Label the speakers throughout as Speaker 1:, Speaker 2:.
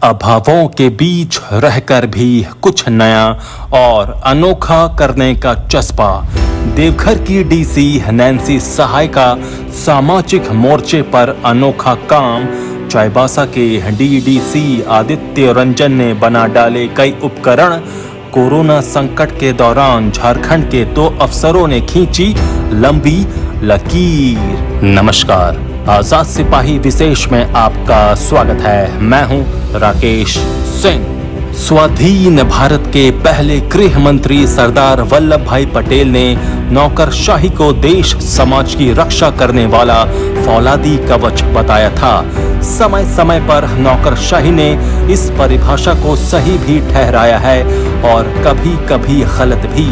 Speaker 1: अभावों के बीच रहकर भी कुछ नया और अनोखा करने का चस्पा। देवघर की डीसी नैन्सी सहाय का सामाजिक मोर्चे पर अनोखा काम। चाईबासा के डीडीसी आदित्य रंजन ने बना डाले कई उपकरण। कोरोना संकट के दौरान झारखंड के 2 अफसरों ने खींची लंबी लकीर। नमस्कार, आजाद सिपाही विशेष में आपका स्वागत है। मैं हूं राकेश सिंह। स्वाधीन भारत के पहले गृह मंत्री सरदार वल्लभ भाई पटेल ने नौकरशाही को देश समाज की रक्षा करने वाला फौलादी कवच बताया था। समय समय पर नौकरशाही ने इस परिभाषा को सही भी ठहराया है और कभी कभी गलत भी,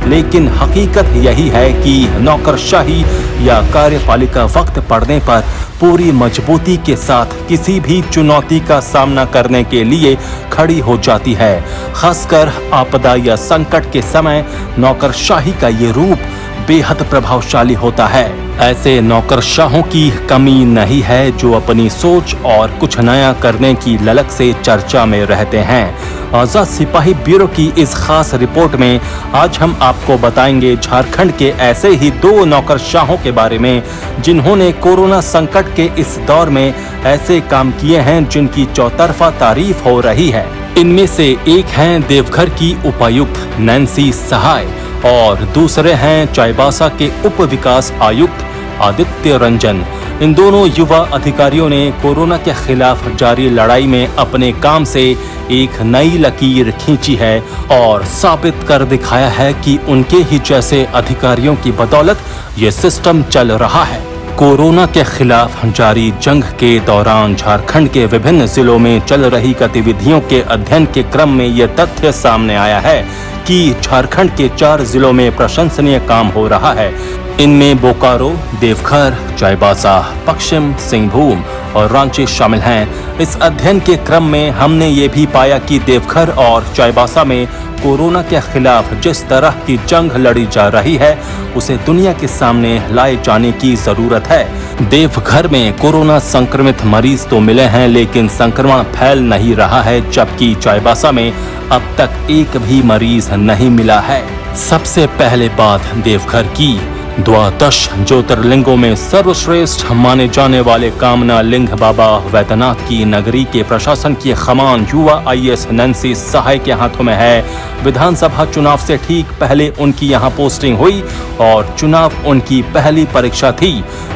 Speaker 1: लेकिन हकीकत यही है कि नौकरशाही या कार्यपालिका वक्त पड़ने पर पूरी मजबूती के साथ किसी भी चुनौती का सामना करने के लिए खड़ी हो जाती है। खासकर आपदा या संकट के समय नौकरशाही का ये रूप बेहद प्रभावशाली होता है। ऐसे नौकरशाहों की कमी नहीं है जो अपनी सोच और कुछ नया करने की ललक से चर्चा में रहते हैं। आजाद सिपाही ब्यूरो की इस खास रिपोर्ट में आज हम आपको बताएंगे झारखंड के ऐसे ही 2 नौकरशाहों के बारे में जिन्होंने कोरोना संकट के इस दौर में ऐसे काम किए हैं जिनकी चौतरफा तारीफ हो रही है। इनमें से एक हैं देवघर की उपायुक्त नैन्सी सहाय और दूसरे हैं चाईबासा के उप विकास आयुक्त आदित्य रंजन। इन दोनों युवा अधिकारियों ने कोरोना के खिलाफ जारी लड़ाई में अपने काम से एक नई लकीर खींची है और साबित कर दिखाया है कि उनके ही जैसे अधिकारियों की बदौलत ये सिस्टम चल रहा है। कोरोना के खिलाफ जारी जंग के दौरान झारखंड के विभिन्न जिलों में चल रही गतिविधियों के अध्ययन के क्रम में यह तथ्य सामने आया है कि झारखंड के 4 जिलों में प्रशंसनीय काम हो रहा है। इनमें बोकारो, देवघर, चाईबासा, पश्चिम सिंहभूम और रांची शामिल हैं। इस अध्ययन के क्रम में हमने ये भी पाया कि देवघर और चाईबासा में कोरोना के खिलाफ जिस तरह की जंग लड़ी जा रही है उसे दुनिया के सामने लाए जाने की जरूरत है। देवघर में कोरोना संक्रमित मरीज तो मिले हैं लेकिन संक्रमण फैल नहीं रहा है, जबकि चाईबासा में अब तक एक भी मरीज नहीं मिला है। सबसे पहले बात देवघर की। द्वादश ज्योतिर्लिंगों में सर्वश्रेष्ठ माने जाने वाले कामना लिंग बाबा वैद्यनाथ की नगरी के प्रशासन की कमान युवा आईएएस नैन्सी सहाय के हाथों में है। विधानसभा चुनाव से ठीक पहले उनकी यहां पोस्टिंग हुई और चुनाव उनकी पहली परीक्षा थी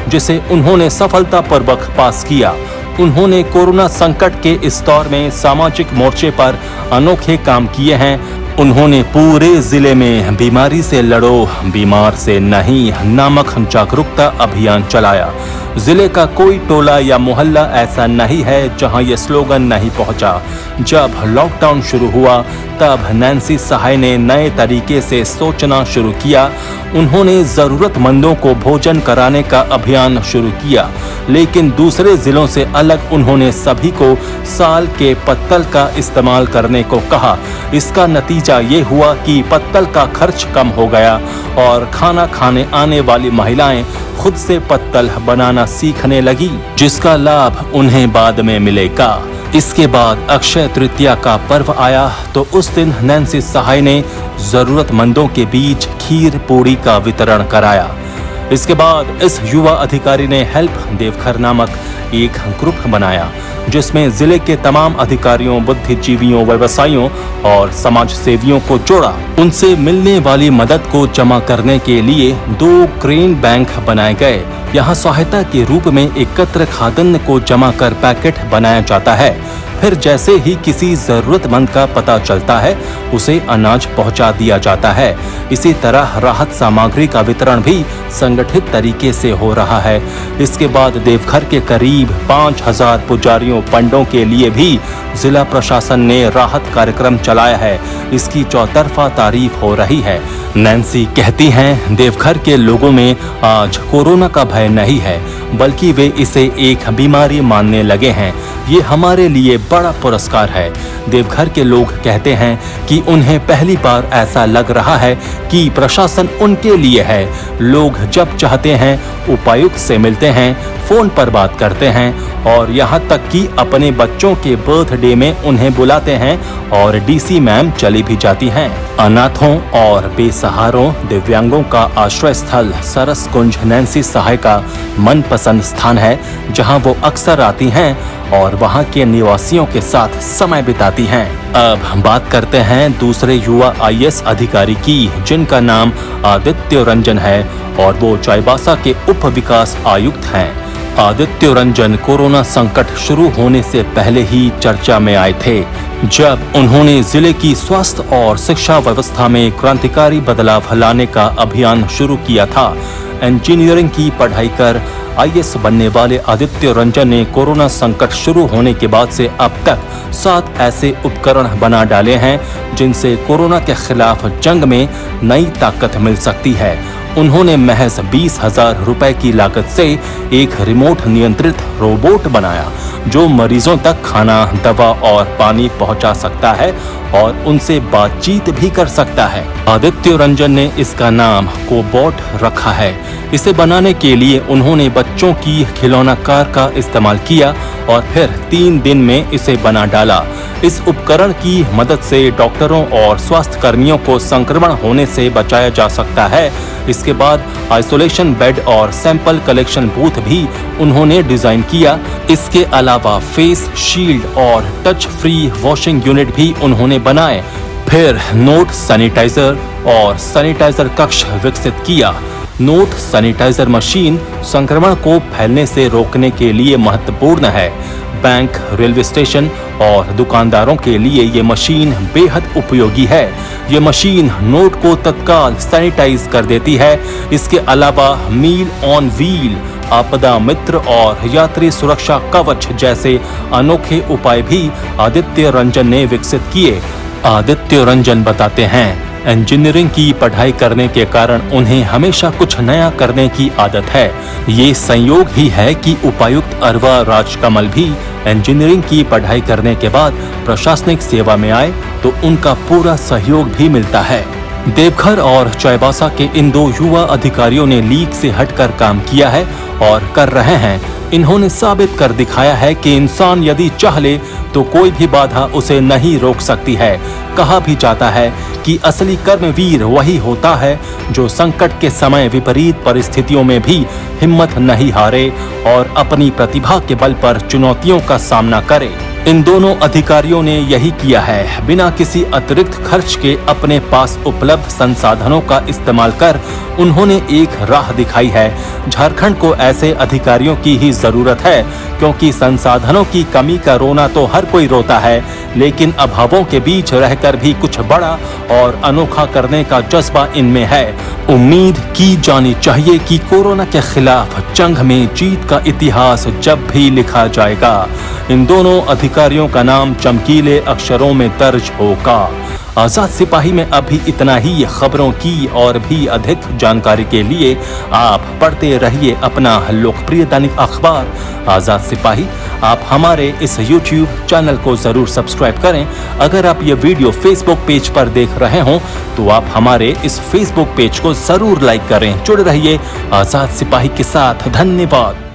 Speaker 1: जिसे उन्होंने सफलतापूर्वक पास किया। उन्होंने कोरोना संकट के इस दौर में सामाजिक मोर्चे पर अनोखे काम किए हैं। उन्होंने पूरे जिले में बीमारी से लड़ो, बीमार से नहीं नामक जागरूकता अभियान चलाया। जिले का कोई टोला या मोहल्ला ऐसा नहीं है जहां यह स्लोगन नहीं पहुंचा। जब लॉकडाउन शुरू हुआ तब नैन्सी सहाय ने नए तरीके से सोचना शुरू किया। उन्होंने जरूरतमंदों को भोजन कराने का अभियान शुरू किया, लेकिन दूसरे जिलों से अलग उन्होंने सभी को साल के पत्तल का इस्तेमाल करने को कहा। इसका नतीजा ये हुआ कि पत्तल का खर्च कम हो गया और खाना खाने आने वाली महिलाएं खुद से पत्तल बनाना सीखने लगी, जिसका लाभ उन्हें बाद में मिलेगा। इसके बाद अक्षय तृतीया का पर्व आया तो उस दिन नैन्सी सहाय ने जरूरतमंदों के बीच खीर पूड़ी का वितरण कराया। इसके बाद इस युवा अधिकारी ने हेल्प देवघर नामक एक ग्रुप बनाया जिसमें जिले के तमाम अधिकारियों, बुद्धिजीवियों, व्यवसायियों और समाज सेवियों को जोड़ा। उनसे मिलने वाली मदद को जमा करने के लिए 2 ग्रेन बैंक बनाए गए। यहाँ सहायता के रूप में एकत्र खाद्यान्न को जमा कर पैकेट बनाया जाता है। फिर जैसे ही किसी जरूरतमंद का पता चलता है उसे अनाज पहुंचा दिया जाता है। इसी तरह राहत सामग्री का वितरण भी संगठित तरीके से हो रहा है। इसके बाद देवघर के करीब 5000 पुजारियों, पंडों के लिए भी जिला प्रशासन ने राहत कार्यक्रम चलाया है। इसकी चौतरफा तारीफ हो रही है। नैन्सी कहती हैं, देवघर के लोगों में आज कोरोना का भय नहीं है, बल्कि वे इसे एक बीमारी मानने लगे हैं। ये हमारे लिए बड़ा पुरस्कार है। देवघर के लोग कहते हैं कि उन्हें पहली बार ऐसा लग रहा है कि प्रशासन उनके लिए है। लोग जब चाहते हैं उपायुक्त से मिलते हैं, फोन पर बात करते हैं और यहाँ तक कि अपने बच्चों के बर्थडे में उन्हें बुलाते हैं और डीसी मैम चली भी जाती हैं। अनाथों और बेसहारों दिव्यांगों का आश्रय स्थल सरस कुंज नैन्सी सहाय का मनपसंद स्थान है, जहां वो अक्सर आती हैं और वहां के निवासियों के साथ समय बिताती हैं। अब हम बात करते हैं दूसरे युवा IAS अधिकारी की, जिनका नाम आदित्य रंजन है और वो चाईबासा के उप विकास आयुक्त हैं। आदित्य रंजन कोरोना संकट शुरू होने से पहले ही चर्चा में आए थे, जब उन्होंने जिले की स्वास्थ्य और शिक्षा व्यवस्था में क्रांतिकारी बदलाव लाने का अभियान शुरू किया था। इंजीनियरिंग की पढ़ाई कर IAS बनने वाले आदित्य रंजन ने कोरोना संकट शुरू होने के बाद से अब तक 7 ऐसे उपकरण बना डाले हैं, जिनसे कोरोना के खिलाफ जंग में नई ताकत मिल सकती है। उन्होंने महज 20,000 रुपए की लागत से एक रिमोट नियंत्रित रोबोट बनाया, जो मरीजों तक खाना, दवा और पानी पहुंचा सकता है और उनसे बातचीत भी कर सकता है। आदित्य रंजन ने इसका नाम कोबॉट रखा है। इसे बनाने के लिए उन्होंने बच्चों की खिलौना कार का इस्तेमाल किया और फिर 3 दिन में इसे बना डाला। इस उपकरण की मदद से डॉक्टरों और स्वास्थ्य कर्मियों को संक्रमण होने से बचाया जा सकता है। इसके बाद आइसोलेशन बेड और सैंपल कलेक्शन बूथ भी उन्होंने डिजाइन किया। इसके अलावा फेस शील्ड और टच फ्री वॉशिंग यूनिट भी उन्होंने बनाए। फिर नोट सैनिटाइजर और सैनिटाइजर कक्ष विकसित किया। नोट सैनिटाइजर मशीन संक्रमण को फैलने से रोकने के लिए महत्वपूर्ण है। बैंक, रेलवे स्टेशन और दुकानदारों के लिए ये मशीन बेहद उपयोगी है। ये मशीन नोट को तत्काल सैनिटाइज कर देती है। इसके अलावा मील ऑन व्हील, आपदा मित्र और यात्री सुरक्षा कवच जैसे अनोखे उपाय भी आदित्य रंजन ने विकसित किए। आदित्य रंजन बताते हैं, इंजीनियरिंग की पढ़ाई करने के कारण उन्हें हमेशा कुछ नया करने की आदत है। ये संयोग ही है कि उपायुक्त अरवा राजकमल भी इंजीनियरिंग की पढ़ाई करने के बाद प्रशासनिक सेवा में आए, तो उनका पूरा सहयोग भी मिलता है। देवघर और चाईबासा के इन 2 युवा अधिकारियों ने लीक से हटकर काम किया है और कर रहे हैं। इन्होंने साबित कर दिखाया है कि इंसान यदि चाह ले तो कोई भी बाधा उसे नहीं रोक सकती है। कहा भी जाता है कि असली कर्मवीर वही होता है जो संकट के समय विपरीत परिस्थितियों में भी हिम्मत नहीं हारे और अपनी प्रतिभा के बल पर चुनौतियों का सामना करे। इन दोनों अधिकारियों ने यही किया है। बिना किसी अतिरिक्त खर्च के अपने पास उपलब्ध संसाधनों का इस्तेमाल कर उन्होंने एक राह दिखाई है। झारखंड को ऐसे अधिकारियों की ही जरूरत है, क्योंकि संसाधनों की कमी का रोना तो हर कोई रोता है, लेकिन अभावों के बीच रहकर भी कुछ बड़ा और अनोखा करने का जज्बा इनमें है। उम्मीद की जानी चाहिए कि कोरोना के खिलाफ जंग में जीत का इतिहास जब भी लिखा जाएगा, इन दोनों अधिकारियों का नाम चमकीले अक्षरों में दर्ज होगा। आजाद सिपाही में अभी इतना ही। खबरों की और भी अधिक जानकारी के लिए आप पढ़ते रहिए अपना लोकप्रिय दैनिक अखबार आजाद सिपाही। आप हमारे इस YouTube चैनल को जरूर सब्सक्राइब करें। अगर आप ये वीडियो Facebook पेज पर देख रहे हो तो आप हमारे इस Facebook पेज को जरूर लाइक करें। जुड़े रहिए आजाद सिपाही के साथ। धन्यवाद।